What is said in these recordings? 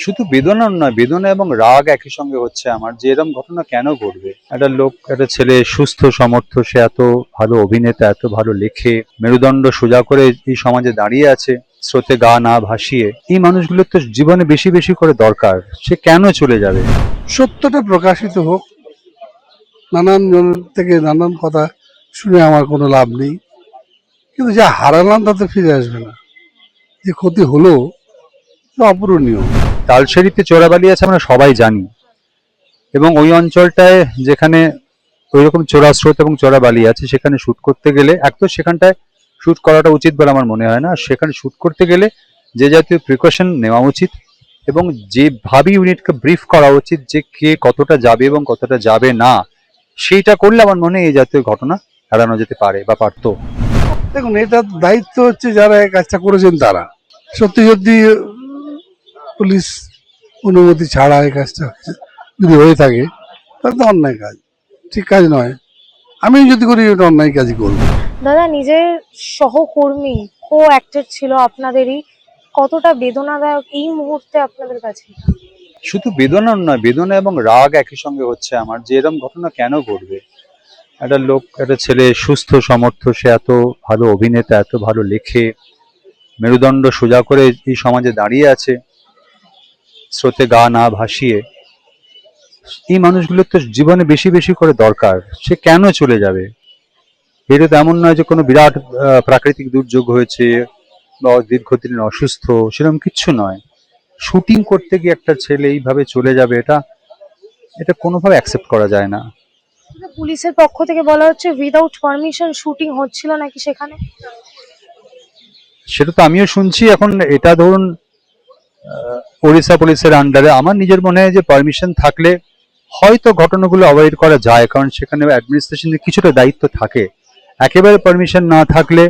শুধু বেদনা নয়, বেদনা এবং রাগ একই সঙ্গে হচ্ছে আমার, যে এরকম ঘটনা কেন ঘটবে। একটা লোক, একটা ছেলে সুস্থ সমর্থ, সে এত ভালো অভিনেতা, এত ভালো লেখে, মেরুদণ্ড সোজা করে এই সমাজে দাঁড়িয়ে আছে, স্রোতে গা না ভাসিয়ে। এই মানুষগুলোর তো জীবনে বেশি বেশি করে দরকার। সে কেন চলে যাবে? সত্যটা প্রকাশিত হোক। নানান জনের থেকে নানান কথা শুনে আমার কোনো লাভ নেই, কিন্তু যা হারালাম তাতে ফিরে আসবে না। যে ক্ষতি হলো তা অপূরণীয়। তালসারিতে চোরাবালি আছে আমরা সবাই জানি, এবং ওই অঞ্চলটায় যেখানে ওইরকম চোরা স্রোত এবং চোরা বালি আছে, সেখানে শুট করতে গেলে এক তো সেখানটায় শুট করাটা উচিত বলে আমার মনে হয় না। আর সেখানে শুট করতে গেলে যে জাতীয় প্রিকশন নেওয়া উচিত, এবং যেভাবে ইউনিটকে ব্রিফ করা উচিত যে কে কতটা যাবে এবং কতটা যাবে না, সেইটা করলে আমার মনে হয় এই জাতীয় ঘটনা এড়ানো যেতে পারে বা পারতো। দেখুন, এটার দায়িত্ব হচ্ছে যারা এই কাজটা করেছেন তারা। সত্যি সত্যি পুলিশ অনুমতি ছাড়া এই কাজটা যদি হয়ে থাকে তাহলে তো অন্যায় কাজ, ঠিক কাজ নয়। আমি যদি করি ওটা অন্যায় কাজই করবো। দাদা, নিজের সহকর্মী কো অ্যাক্টর ছিল আপনাদেরই, কতটা বেদনাদায়ক এই মুহূর্তে আপনাদের কাছে? শুধু বেদনা নয়, বেদনা এবং রাগ একই সঙ্গে হচ্ছে আমার, যে এরকম ঘটনা কেন ঘটবে। একটা লোক, একটা ছেলে সুস্থ সমর্থ, সে এত ভালো অভিনেতা, এত ভালো লেখে, মেরুদণ্ড সোজা করে এই সমাজে দাঁড়িয়ে আছে, স্রোতে গা না ভাসিয়ে। এই মানুষগুলোর তো জীবনে বেশি বেশি করে দরকার। সে কেন চলে যাবে? এটা তো এমন নয় যে কোনো বিরাট প্রাকৃতিক দুর্যোগ হয়েছে বা দীর্ঘদিন অসুস্থ, সেরকম কিচ্ছু নয়। শুটিং করতে গিয়ে একটা ছেলে এইভাবে চলে যাবে, এটা এটা কোনোভাবে অ্যাকসেপ্ট করা যায় না। পুলিশের পক্ষ থেকে বলা হচ্ছে উইদাউট পারমিশন শুটিং হচ্ছিল নাকি সেখানে। সেটা তো আমিও শুনছি। এখন এটা ধরুন ওড়িশা পুলিশের আন্ডারে, আমার নিজের মনে হয় যে পারমিশন থাকলে হয়তো ঘটনাগুলো অ্যাভয়েড করা যায়, কারণ সেখানে অ্যাডমিনিস্ট্রেশনের কিছুটা দায়িত্ব থাকে। একেবারে পারমিশন না থাকলে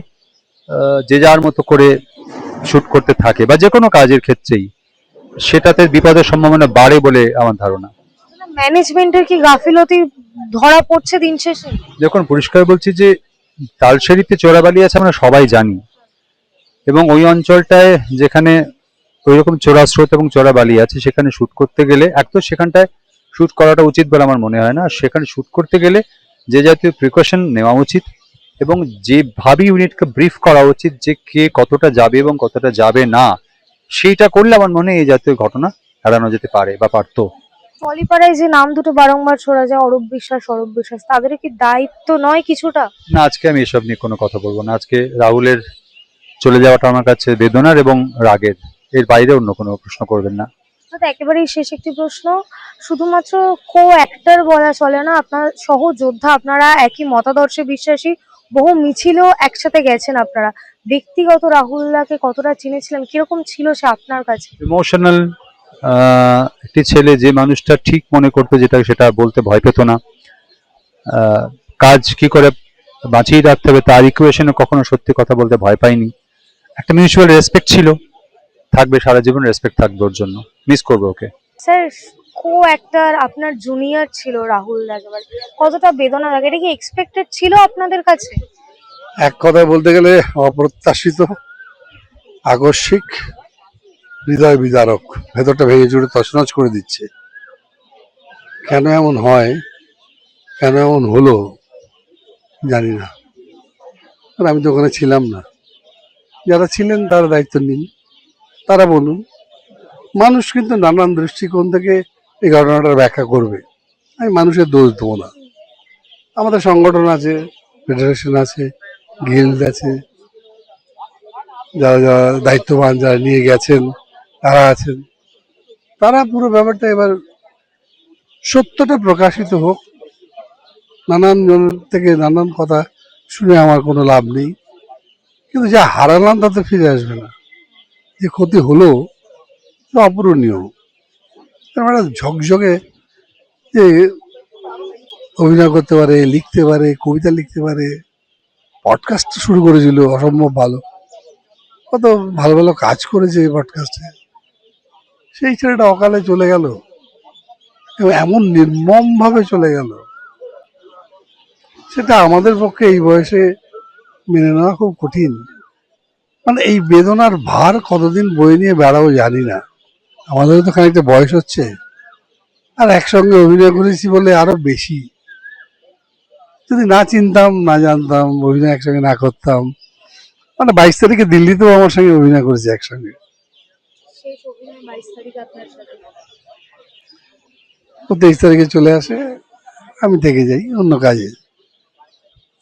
যে যার মতো করে শুট করতে থাকে, বা যে কোনো কাজের ক্ষেত্রেই সেটাতে বিপদের সম্ভাবনা বাড়ে বলে আমার ধারণা। ম্যানেজমেন্টের কি গাফিলতি ধরা পড়ছে দিন শেষে? যখন পরিষ্কার বলছি যে তালসারিতে চোরাবালি আছে আমরা সবাই জানি, এবং ওই অঞ্চলটায় যেখানে ওইরকম চোরা স্রোত এবং চোরা বালি আছে, সেখানে শুট করতে গেলে এক তো সেখানটায় শুট করাটা উচিত বলে আমার মনে হয় না। আর সেখানে শুট করতে গেলে যে জাতীয় প্রিকশন নেওয়া উচিত, এবং যেভাবে ইউনিটকে ব্রিফ করা উচিত যে কে কতটা যাবে এবং কতটা যাবে না, সেইটা করলে আমার মনে হয় এই জাতীয় ঘটনা এড়ানো যেতে পারে বা পারতো। টলিপাড়ায় যে নাম দুটো বারংবার ছড়া যায়, অরূপ বিশ্বাস, তাদের কি দায়িত্ব নয় কিছুটা? না, আজকে আমি এসব নিয়ে কোনো কথা বলবো না। আজকে রাহুলের চলে যাওয়াটা আমার কাছে বেদনার এবং রাগের, এর বাইরে অন্য কোনো প্রশ্ন করবেন না। দাদা, একেবারেই শেষ একটি প্রশ্ন। শুধুমাত্র কো অ্যাক্টর বলা চলে না, আপনার সহযোদ্ধা, আপনারা একই মতাদর্শে বিশ্বাসী, বহু মিছিলও একসাথে গেছেন আপনারা। ব্যক্তিগত রাহুলদাকে কতটা চিনেছিলেন, কিরকম ছিল সে আপনার কাছে? ইমোশনাল একটি ছেলে, যে মানুষটা ঠিক মনে করতো যেটা সেটা বলতে ভয় পেত না। কাজ কি করে বাঁচিয়ে রাখতে হবে তার ইকুয়েশনে কখনো সত্যি কথা বলতে ভয় পাইনি। একটা মিউচুয়াল রেসপেক্ট ছিল, থাকবে সারা জীবন রেসপেক্ট থাকবে ওর জন্য। মিস করবো ওকে। স্যার, কো অ্যাক্টর আপনার জুনিয়র ছিল রাহুল দা, একেবারে কতটা বেদনা লাগে, এটা কি এক্সপেক্টেড ছিল আপনাদের কাছে? এক কথায় বলতে গেলে অপ্রত্যাশিত, আকস্মিক, হৃদয় বিদারক। ভেতরটা ভেঙে চুরে তছনছ করে দিচ্ছে। কেন এমন হয়, কেন এমন হলো জানি না, আর আমি তো ওখানে ছিলাম না। যারা ছিলেন তারা দায়িত্ব নিন, তারা বলুন। মানুষ কিন্তু নানান দৃষ্টিকোণ থেকে এই ঘটনাটার ব্যাখ্যা করবে। আমি মানুষের দোষ দেবো না। আমাদের সংগঠন আছে, ফেডারেশন আছে, গিল্ড আছে, যারা যারা দায়িত্ববান, যারা নিয়ে গেছেন তারা আছেন। তারা পুরো ব্যাপারটা এবার সত্যটা প্রকাশিত হোক। নানান জনের থেকে নানান কথা শুনে আমার কোনো লাভ নেই, কিন্তু যা হারালাম তাতে ফিরে আসবে না। যে ক্ষতি হলো তা অপূরণীয়। একটা ঝকঝকে, যে অভিনয় করতে পারে, লিখতে পারে, কবিতা লিখতে পারে, পডকাস্ট শুরু করেছিল, অসম্ভব ভালো, কত ভালো ভালো কাজ করেছে এই পডকাস্টে। সেই ছেলেটা অকালে চলে গেল, এবং এমন নির্মম ভাবে চলে গেল, সেটা আমাদের পক্ষে এই বয়সে মেনে নেওয়া খুব কঠিন। মানে এই বেদনার ভার কতদিন বয়ে নিয়ে বেড়াবো জানি না। আমাদেরও তো খানিকটা বয়স হচ্ছে, আর একসঙ্গে অভিনয় করেছি বলে আরো বেশি। যদি না চিনতাম, না জানতাম, অভিনয় একসঙ্গে না করতাম, মানে 22 তারিখে দিল্লিতেও আমার সঙ্গে অভিনয় করেছে একসঙ্গে। শেষ অভিনয় 22 তারিখে আপনার সাথে। ও 23 তারিখে চলে আসে, আমি থেকে যাই অন্য কাজে।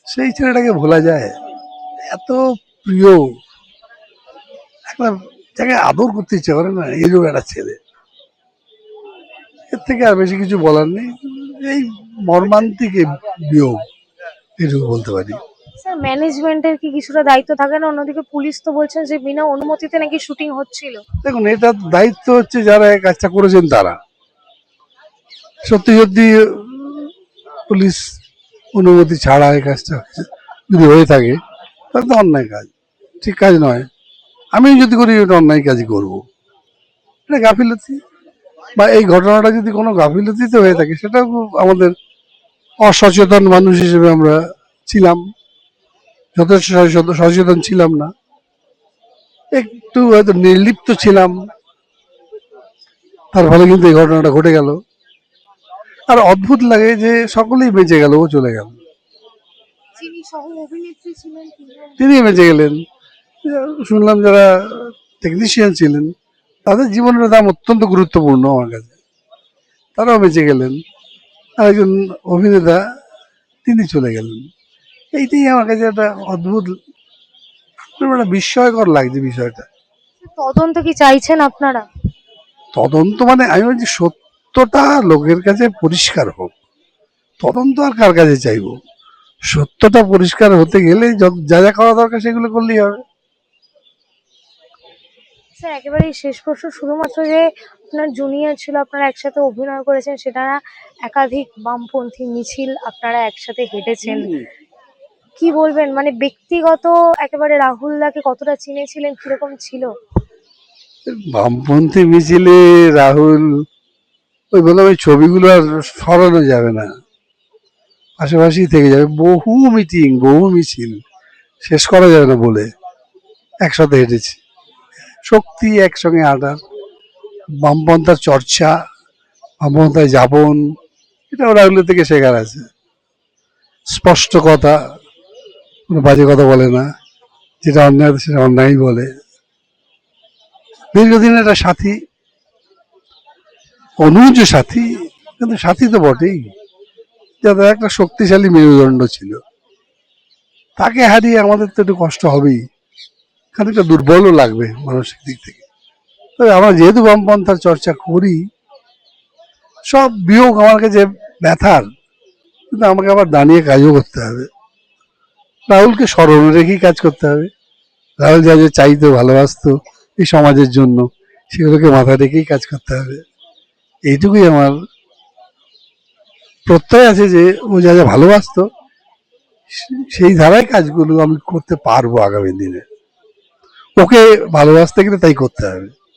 সেই ছেলেটাকে ভোলা যায়? এত প্রিয়, একটা যাকে আদর করতে ইচ্ছে করে না, এরকম একটা ছেলে। এর থেকে আর বেশি কিছু বলার নেই। এই মর্মান্তিক এই বিয়োগ, এটুকু বলতে পারি। স্যার ম্যানেজমেন্টের কি কিছুটা দায়িত্ব থাকে না? অন্যদিকে পুলিশ তো বলছেন যে বিনা অনুমতিতে নাকি শুটিং হচ্ছিল। দেখুন, এটার দায়িত্ব হচ্ছে যারা এই কাজটা করেছেন তারা। সত্যি সত্যি পুলিশ অনুমতি ছাড়া এই কাজটা যদি হয়ে থাকে, তাহলে তো অন্যায় কাজ, ঠিক কাজ নয়। আমি যদি করি এটা অন্যায় কাজই করবো, এটা গাফিলতি। বা এই ঘটনাটা যদি কোনো গাফিলতিতে হয়ে থাকে, সেটাও আমাদের অসচেতন মানুষ হিসেবে আমরা ছিলাম, যথেষ্ট সচেতন ছিলাম না, একটু হয়তো নির্লিপ্ত ছিলাম, তার ফলে কিন্তু এই ঘটনাটা ঘটে গেল। আর অদ্ভুত লাগে যে সকলেই বেঁচে গেল, ও চলে গেল, যিনি সহ অভিনেত্রী ছিলেন তিনিও। তিনি বেঁচে গেলেন। শুনলাম যারা টেকনিশিয়ান ছিলেন, তাদের জীবনের দাম অত্যন্ত গুরুত্বপূর্ণ আমার কাছে, তারাও বেঁচে গেলেন। আর একজন অভিনেতা, তিনি চলে গেলেন। এইটাই আমার কাছে একটা অদ্ভুত, একটা বিস্ময়কর লাগছে বিষয়টা। তদন্ত কি চাইছেন আপনারা? তদন্ত মানে আমি বলছি সত্যটা লোকের কাছে পরিষ্কার হোক। তদন্ত আর কার কাছে চাইবো? সত্যটা পরিষ্কার হতে গেলে যা যা করা দরকার সেগুলো করলেই হবে। স্যার একেবারেই শেষ প্রশ্ন, শুধুমাত্র যে আপনার জুনিয়র ছিল, আপনারা একসাথে অভিনয় করেছেন, সেটা না, একাধিক বামপন্থী মিছিল আপনারা একসাথে হেঁটেছেন। কি বলবেন, মানে ব্যক্তিগত একেবারে রাহুলদাকে কতটা চিনেছিলেন, কিরকম ছিল? বামপন্থী মিছিলে রাহুল, ওই বললাম ওই ছবিগুলো আর সরানো যাবে না, পাশাপাশি থেকে যাবে। বহু মিটিং, বহু মিছিল, শেষ করা যাবে না বলে একসাথে হেঁটেছি। শক্তি একসঙ্গে হাঁটার, বামপন্থার চর্চা, বামপন্থায় যাপন, এটাও রাহুলের থেকে শেখার আছে। স্পষ্ট কথা, কোনো বাজে কথা বলে না, যেটা অন্যায় সেটা অন্যায় বলে। দীর্ঘদিনের একটা সাথী, অনুজ সাথী, কিন্তু সাথী তো বটেই, যাদের একটা শক্তিশালী মেরুদণ্ড ছিল। তাকে হারিয়ে আমাদের তো একটু কষ্ট হবেই, খানিকটা দুর্বলও লাগবে মানসিক দিক থেকে। তবে আমরা যেহেতু বামপন্থার চর্চা করি, সব বিয়োগ আমার কাছে ব্যথার, কিন্তু আমাকে আবার দাঁড়িয়ে কাজও করতে হবে। রাহুলকে স্মরণে রেখেই কাজ করতে হবে। রাহুল যা যা চাইতো, ভালোবাসতো এই সমাজের জন্য, সেগুলোকে মাথায় রেখেই কাজ করতে হবে। এইটুকুই আমার প্রত্যয় আছে যে ও যা যা ভালোবাসতো, সেই ধারায় কাজগুলো আমি করতে পারবো আগামী দিনে। ওকে ভালোবাসতে গেলে তাই করতে হবে।